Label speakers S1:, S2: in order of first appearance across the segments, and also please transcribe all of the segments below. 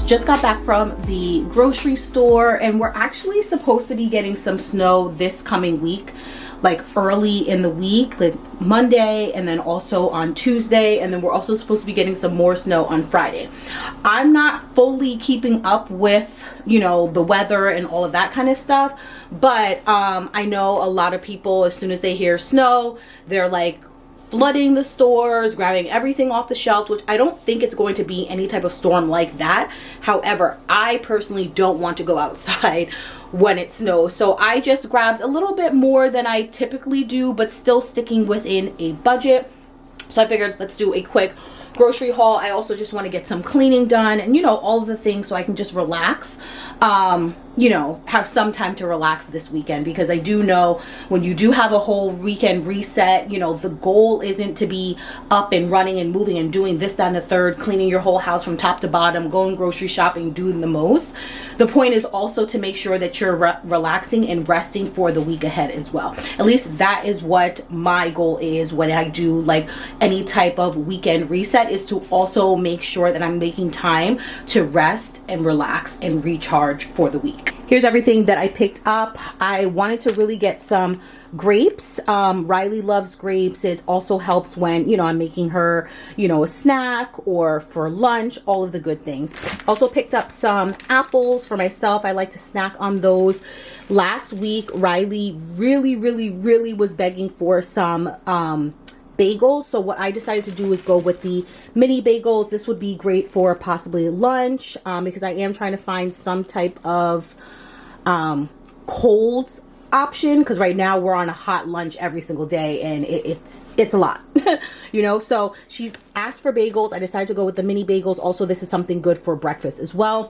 S1: Just got back from the grocery store, and we're actually supposed to be getting some snow this coming week, like early in the week, like Monday, and then also on Tuesday, and then we're also supposed to be getting some more snow on Friday. I'm not fully keeping up with, you know, the weather and all of that kind of stuff, but I know a lot of people, as soon as they hear snow, they're like flooding the stores, grabbing everything off the shelves, which I don't think it's going to be any type of storm like that. However, I personally don't want to go outside when it snows, so I just grabbed a little bit more than I typically do, but still sticking within a budget. So I figured let's do a quick grocery haul. I also just want to get some cleaning done and, you know, all of the things so I can just relax, you know, have some time to relax this weekend, because I do know when you do have a whole weekend reset, you know, the goal isn't to be up and running and moving and doing this, that, and the third, cleaning your whole house from top to bottom, going grocery shopping, doing the most. The point is also to make sure that you're relaxing and resting for the week ahead as well. At least that is what my goal is when I do like any type of weekend reset, is to also make sure that I'm making time to rest and relax and recharge for the week. Here's everything that I picked up. I wanted to really get some grapes. Riley loves grapes. It also helps when, you know, I'm making her, you know, a snack or for lunch, all of the good things. Also picked up some apples for myself. I like to snack on those. Last week, Riley really was begging for some bagels, so what I decided to do is go with the mini bagels. This would be great for possibly lunch, because I am trying to find some type of cold option, because right now we're on a hot lunch every single day, and it's a lot. You know, so she asked for bagels. I decided to go with the mini bagels. Also, this is something good for breakfast as well.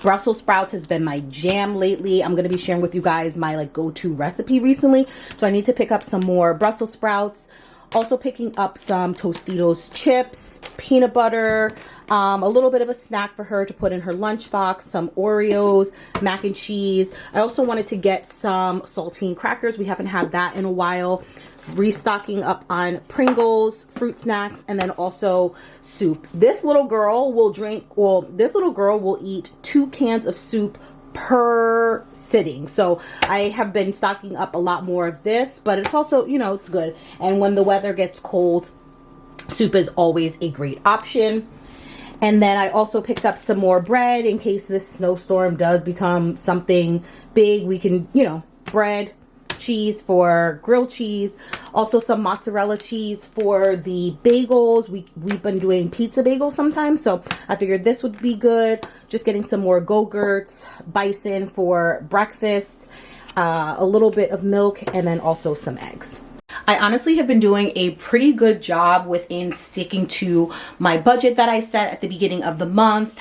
S1: Brussels sprouts has been my jam lately. I'm going to be sharing with you guys my like go-to recipe recently, so I need to pick up some more Brussels sprouts. Also picking up some Tostitos chips, peanut butter, a little bit of a snack for her to put in her lunchbox, some Oreos, mac and cheese. I also wanted to get some saltine crackers. We haven't had that in a while. Restocking up on Pringles, fruit snacks, and then also soup. This little girl will eat 2 cans of soup per sitting, so I have been stocking up a lot more of this, but it's also, you know, it's good, and when the weather gets cold, soup is always a great option. And then I also picked up some more bread in case this snowstorm does become something big. We can, you know, bread, cheese for grilled cheese, also some mozzarella cheese for the bagels. We've been doing pizza bagels sometimes, so I figured this would be good. Just getting some more Go-Gurts, bison for breakfast, a little bit of milk, and then also some eggs. I honestly have been doing a pretty good job within sticking to my budget that I set at the beginning of the month.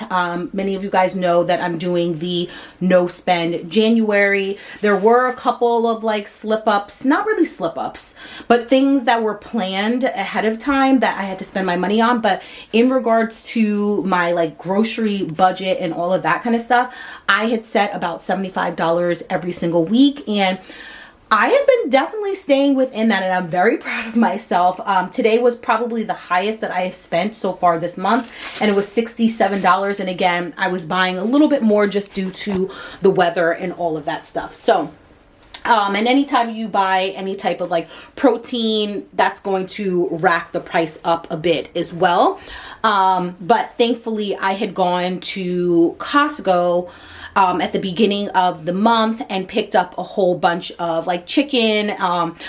S1: Many of you guys know that I'm doing the no spend January. There were a couple of like slip ups, not really slip ups, but things that were planned ahead of time that I had to spend my money on. But in regards to my like grocery budget and all of that kind of stuff, I had set about $75 every single week, and I have been definitely staying within that, and I'm very proud of myself. Today was probably the highest that I have spent so far this month, and it was $67. And again, I was buying a little bit more just due to the weather and all of that stuff. So, and anytime you buy any type of like protein, that's going to rack the price up a bit as well. But thankfully I had gone to Costco at the beginning of the month and picked up a whole bunch of like chicken,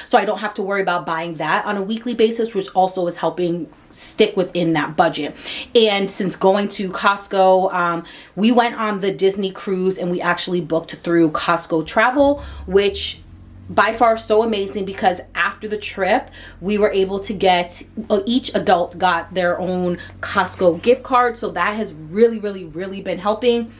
S1: so I don't have to worry about buying that on a weekly basis, which also is helping stick within that budget. And since going to Costco, we went on the Disney cruise, and we actually booked through Costco Travel, which by far so amazing, because after the trip we were able to get, each adult got their own Costco gift card, so that has really been helping.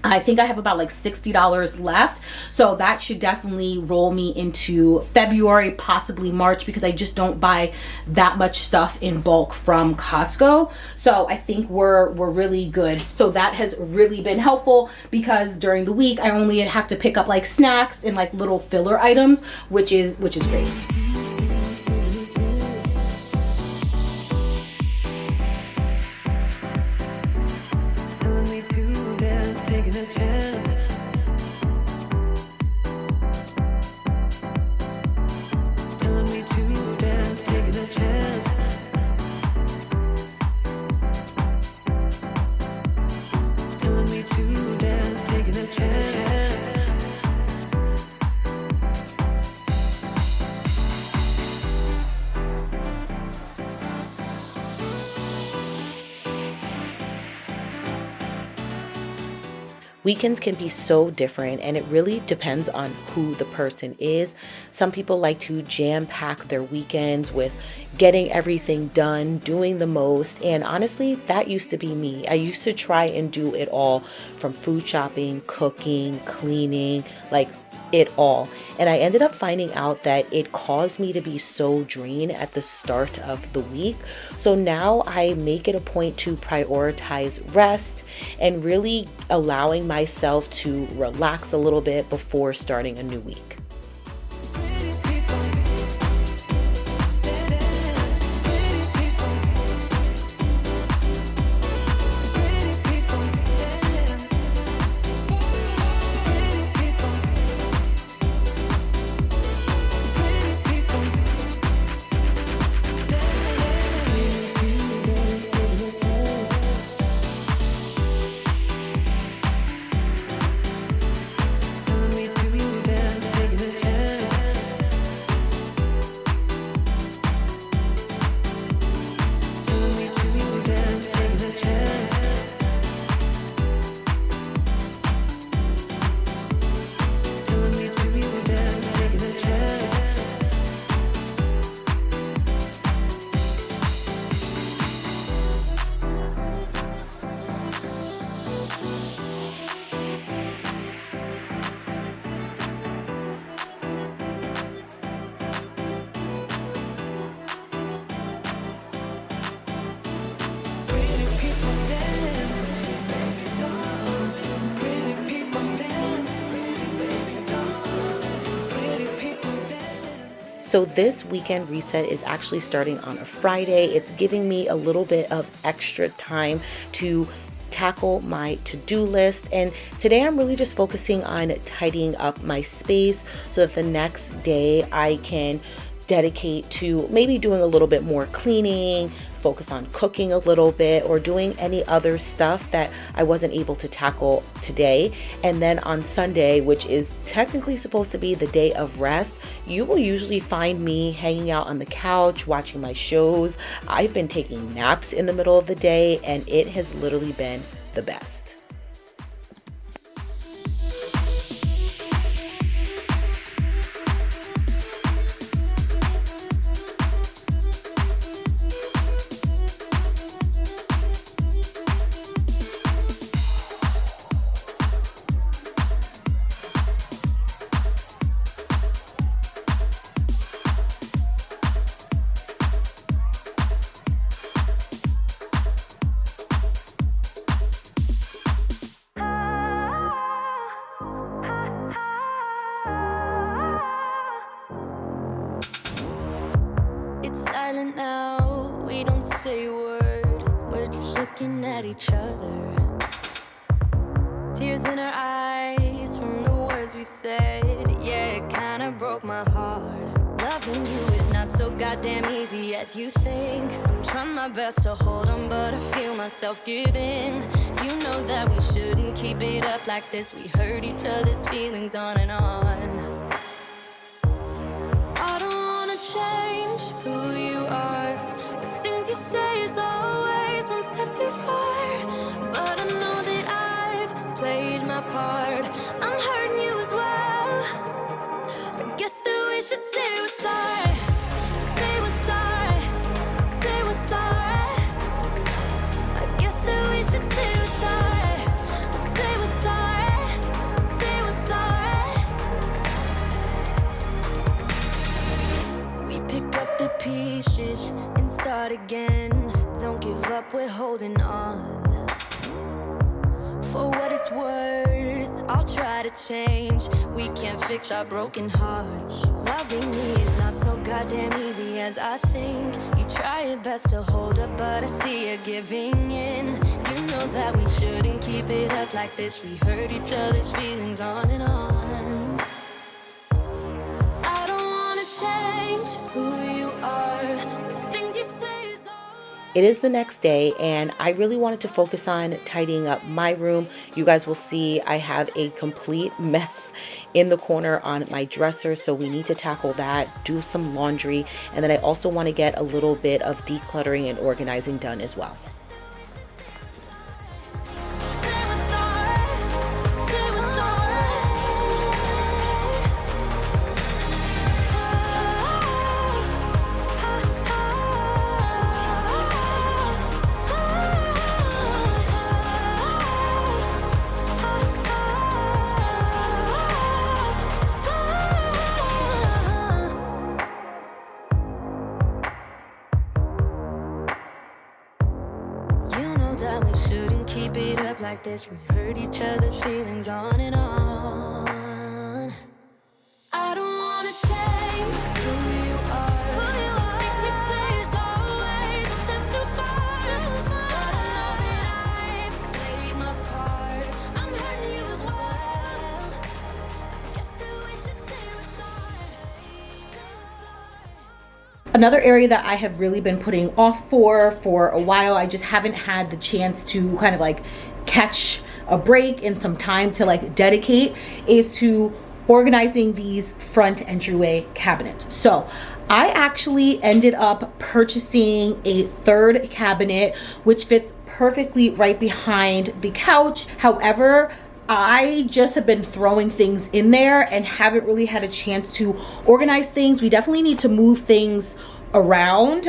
S1: I think I have about like $60 left, so that should definitely roll me into February, possibly March, because I just don't buy that much stuff in bulk from Costco. So I think we're really good. So that has really been helpful, because during the week I only have to pick up like snacks and like little filler items, which is great.
S2: Only two Weekends can be so different, and it really depends on who the person is. Some people like to jam pack their weekends with getting everything done, doing the most. And honestly, that used to be me. I used to try and do it all, from food shopping, cooking, cleaning, like it all. And I ended up finding out that it caused me to be so drained at the start of the week. So now I make it a point to prioritize rest and really allowing myself to relax a little bit before starting a new week. So this weekend reset is actually starting on a Friday. It's giving me a little bit of extra time to tackle my to-do list. And today I'm really just focusing on tidying up my space so that the next day I can dedicate to maybe doing a little bit more cleaning, focus on cooking a little bit, or doing any other stuff that I wasn't able to tackle today. And then on Sunday, which is technically supposed to be the day of rest, you will usually find me hanging out on the couch, watching my shows. I've been taking naps in the middle of the day, and it has literally been the best.
S3: Silent now, we don't say a word. We're just looking at each other. Tears in our eyes from the words we said. Yeah, it kinda broke my heart. Loving you is not so goddamn easy as you think. I'm trying my best to hold on, but I feel myself giving. You know that we shouldn't keep it up like this. We hurt each other's feelings on and on. I don't wanna change who you are. The things you say is always one step too far. But I know that I've played my part. I'm hurting you as well. I guess that we should say we're sorry. Say we're sorry. Say we're sorry. I guess that we should say we're sorry. Say we're sorry. Say we're sorry. We pick up the pieces and start again. Don't give up, we're holding on. For what it's worth, I'll try to change. We can't fix our broken hearts. Loving me is not so goddamn easy as I think. You try your best to hold up, but I see you giving in. You know that we shouldn't keep it up like this. We hurt each other's feelings on and on. I don't wanna change who you are. The things you say is
S2: It is the next day, and I really wanted to focus on tidying up my room. You guys will see I have a complete mess in the corner on my dresser, so we need to tackle that, do some laundry, and then I also want to get a little bit of decluttering and organizing done as well.
S3: say we're sorry. time. We shouldn't keep it up like this. We hurt each other's feelings on and on. I don't wanna change who you are. Things you say is always a step too far. But I know that I've played my part. I'm hurting you as well. Guess that we should say we're sorry. Say we're sorry.
S1: Another area that I have really been putting off for a while, I just haven't had the chance to kind of like catch a break and some time to like dedicate, is to organizing these front entryway cabinets. So I actually ended up purchasing a third cabinet, which fits perfectly right behind the couch. However, I just have been throwing things in there and haven't really had a chance to organize things. We definitely need to move things around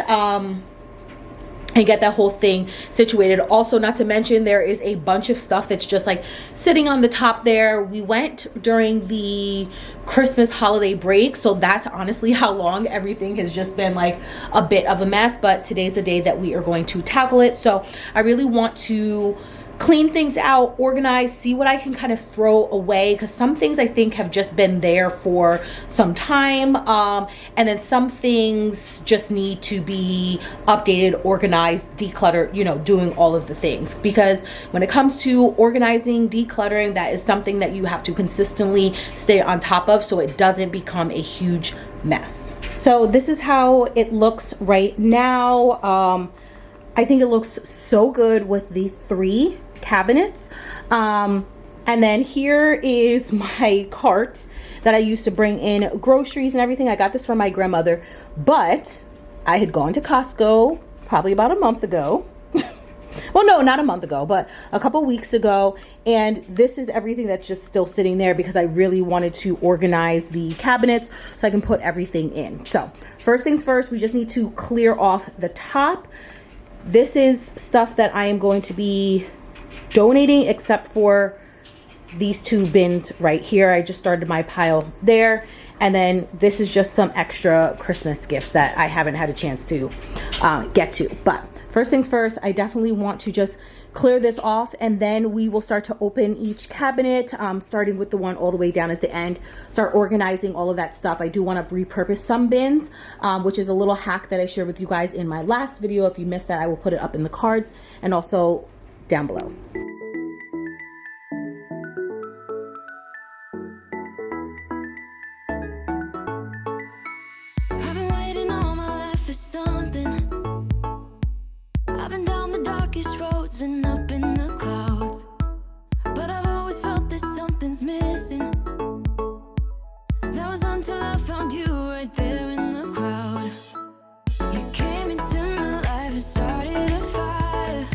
S1: and get that whole thing situated. Also, not to mention, there is a bunch of stuff that's just like sitting on the top there. We went during the Christmas holiday break, so that's honestly how long everything has just been like a bit of a mess, but today's the day that we are going to tackle it. So I really want to clean things out, organize, see what I can kind of throw away, because some things I think have just been there for some time, and then some things just need to be updated, organized, decluttered, you know, doing all of the things. Because when it comes to organizing, decluttering, that is something that you have to consistently stay on top of so it doesn't become a huge mess. So this is how it looks right now. I think it looks so good with the 3 cabinets. And then here is my cart that I used to bring in groceries and everything. I got this from my grandmother, but I had gone to Costco probably about a month ago. Well, no, not a month ago, but a couple weeks ago. And this is everything that's just still sitting there because I really wanted to organize the cabinets so I can put everything in. So first things first, we just need to clear off the top. This is stuff that I am going to be donating, except for these 2 bins right here. I just started my pile there. And then this is just some extra Christmas gifts that I haven't had a chance to get to. But first things first, I definitely want to just clear this off, and then we will start to open each cabinet, starting with the one all the way down at the end, start organizing all of that stuff. I do want to repurpose some bins, which is a little hack that I shared with you guys in my last video. If you missed that, I will put it up in the cards and also down below.
S3: I've been waiting all my life for something. I've been down the darkest roads and up in the clouds, but I've always felt that something's missing. That was until I found you right there in the crowd. You came into my life and started a fire.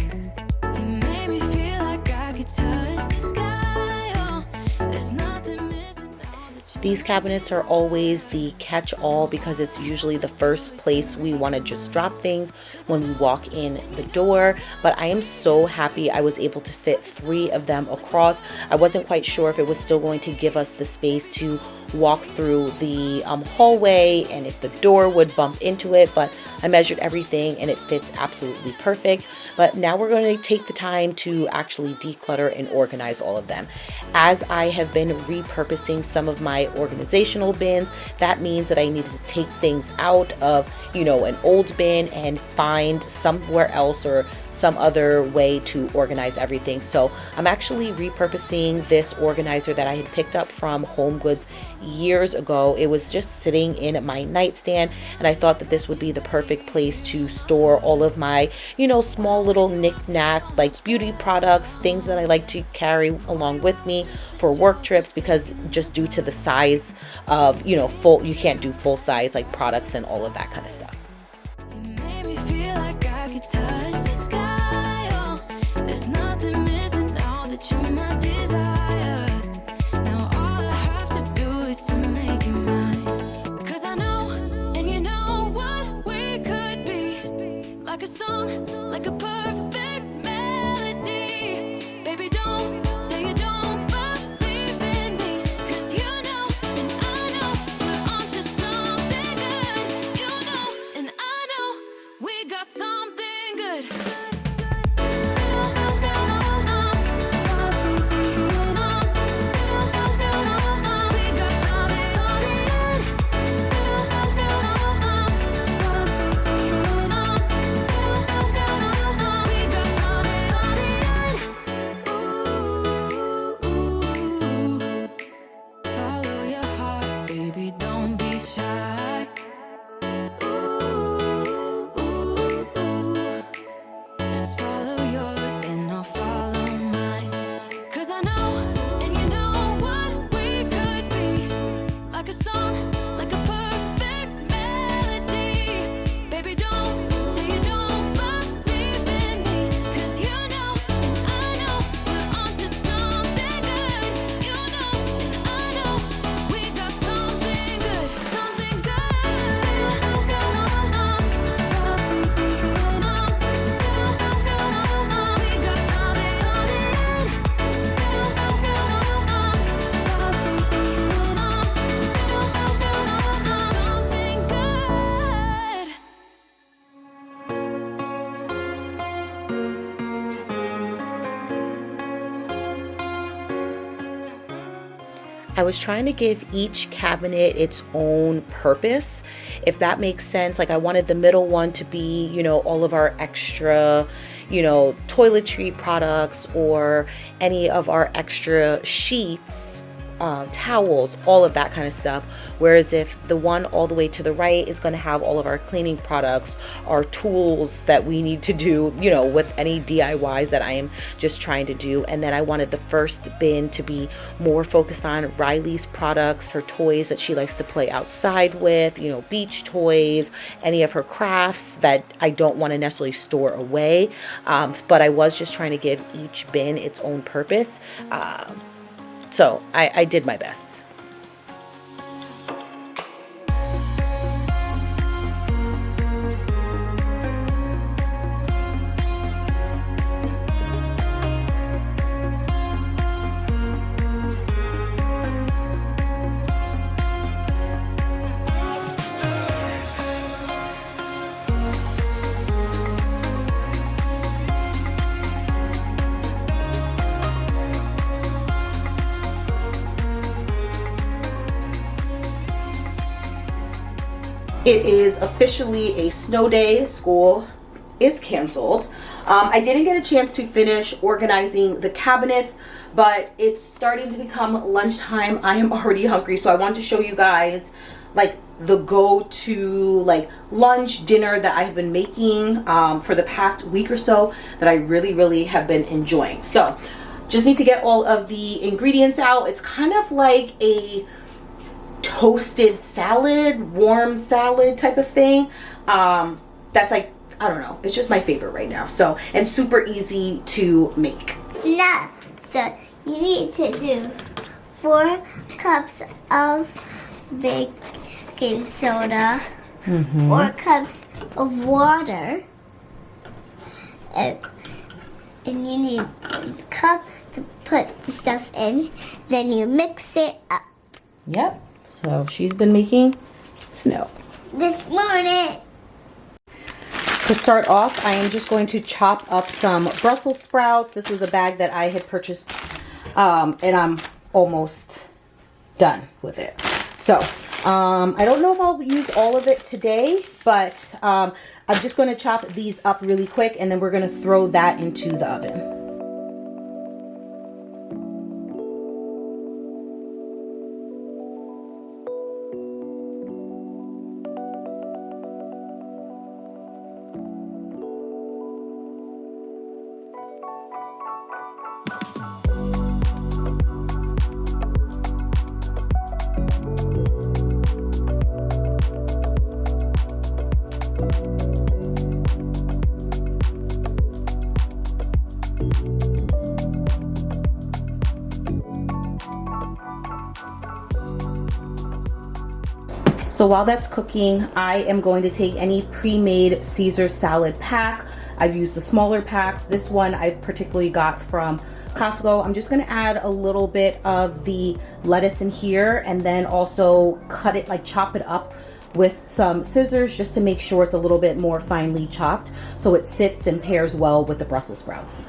S3: You made me feel like I could touch the sky. Oh, there's nothing missing now that you.
S2: These cabinets are always the catch-all because it's usually the first place we want to just drop things when we walk in the door. But I am so happy I was able to fit 3 of them across. I wasn't quite sure if it was still going to give us the space to walk through the hallway and if the door would bump into it, but I measured everything and it fits absolutely perfect. But now we're going to take the time to actually declutter and organize all of them. As I have been repurposing some of my organizational bins, that means that I needed to take things out of, you know, an old bin and find somewhere else or some other way to organize everything. So I'm actually repurposing this organizer that I had picked up from Home Goods years ago. It was just sitting in my nightstand, and I thought that this would be the perfect place to store all of my, you know, small little knick-knack, like beauty products, things that I like to carry along with me for work trips, because just due to the size of, you know, you can't do full size like products and all of that kind of stuff.
S3: You made me feel like I could touch the sky. Oh, there's nothing missing now that you're my desire. Now all I have to do is to make you mine. 'Cause I know, and you know what we could be. Like a song, like a perfect melody. Baby, don't say you don't believe in me. 'Cause you know, and I know, we're onto something good. You know, and I know, we got something good.
S2: I was trying to give each cabinet its own purpose, if that makes sense. Like I wanted the middle one to be, you know, all of our extra, you know, toiletry products or any of our extra sheets, towels, all of that kind of stuff. Whereas if the one all the way to the right is going to have all of our cleaning products, our tools that we need to do, you know, with any DIYs that I am just trying to do. And then I wanted the first bin to be more focused on Riley's products, her toys that she likes to play outside with, you know, beach toys, any of her crafts that I don't want to necessarily store away. But I was just trying to give each bin its own purpose. So I did my best.
S1: It is officially a snow day. School is canceled. I didn't get a chance to finish organizing the cabinets, but it's starting to become lunchtime. I am already hungry, so I want to show you guys like the go-to like lunch dinner that I've been making for the past week or so that I really have been enjoying. So just need to get all of the ingredients out. It's kind of like a toasted salad, warm salad type of thing. That's like, I don't know, it's just my favorite right now. So, and super easy to make.
S4: Now, so you need to do 4 cups of baking soda, 4 cups of water, and you need a cup to put the stuff in. Then you mix it up.
S1: Yep. So she's been making snow.
S4: This morning.
S1: To start off, I am just going to chop up some Brussels sprouts. This was a bag that I had purchased, and I'm almost done with it. So I don't know if I'll use all of it today, but I'm just going to chop these up really quick, and then we're going to throw that into the oven. So while that's cooking, I am going to take any pre-made Caesar salad pack. I've used the smaller packs. This one I particularly got from Costco. I'm just gonna add a little bit of the lettuce in here and then also cut it, like chop it up with some scissors just to make sure it's a little bit more finely chopped so it sits and pairs well with the Brussels sprouts.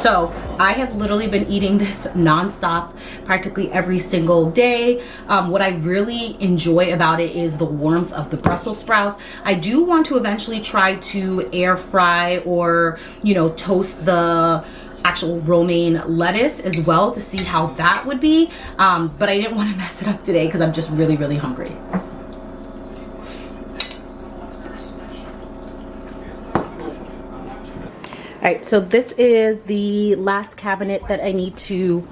S1: So I have literally been eating this nonstop practically every single day. What I really enjoy about it is the warmth of the Brussels sprouts. I do want to eventually try to air fry or, you know, toast the actual romaine lettuce as well to see how that would be. But I didn't want to mess it up today because I'm just really, really hungry. All right, so this is the last cabinet that I need to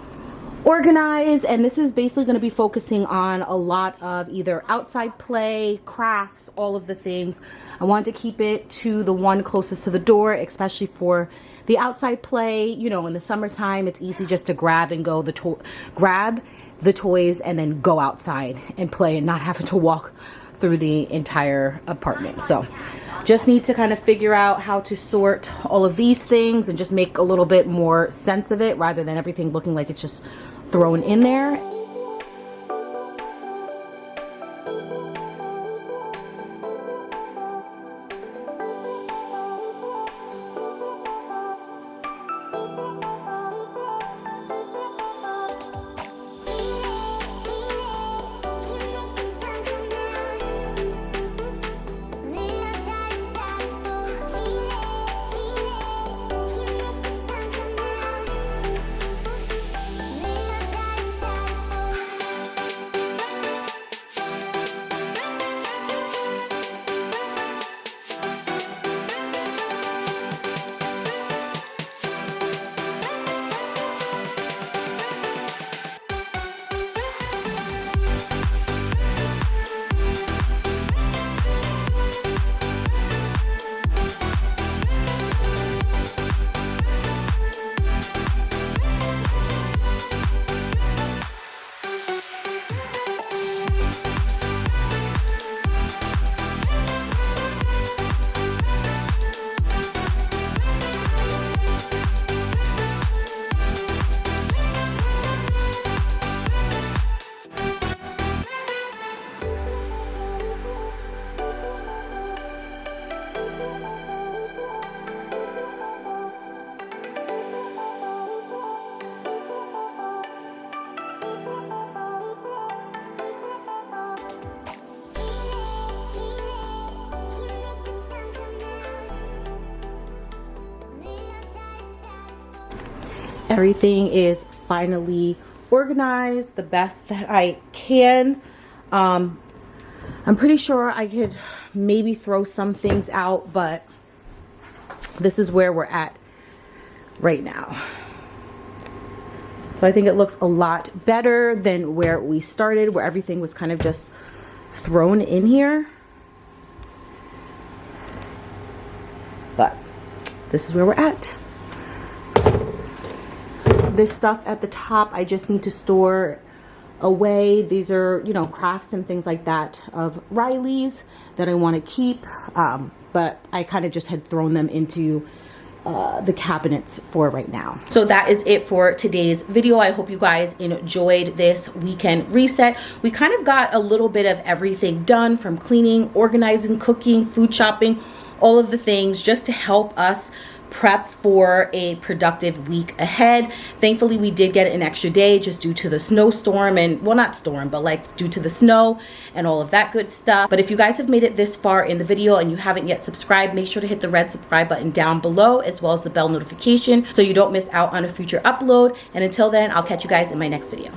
S1: organize, and this is basically going to be focusing on a lot of either outside play, crafts, all of the things. I wanted to keep it to the one closest to the door, especially for the outside play. You know, in the summertime, it's easy just to grab and go grab the toys and then go outside and play and not having to walk through the entire apartment. So just need to kind of figure out how to sort all of these things and just make a little bit more sense of it rather than everything looking like it's just thrown in there. Everything is finally organized the best that I can. I'm pretty sure I could maybe throw some things out, but this is where we're at right now. So I think it looks a lot better than where we started, where everything was kind of just thrown in here. But this is where we're at. This stuff at the top, I just need to store away. These are, you know, crafts and things like that of Riley's that I want to keep. But I kind of just had thrown them into the cabinets for right now. So that is it for today's video. I hope you guys enjoyed this weekend reset. We kind of got a little bit of everything done, from cleaning, organizing, cooking, food shopping, all of the things just to help us prep for a productive week ahead. Thankfully, we did get an extra day just due to the snowstorm, and well, not storm, but like due to the snow and all of that good stuff. But if you guys have made it this far in the video and you haven't yet subscribed, make sure to hit the red subscribe button down below, as well as the bell notification, so you don't miss out on a future upload. And until then, I'll catch you guys in my next video.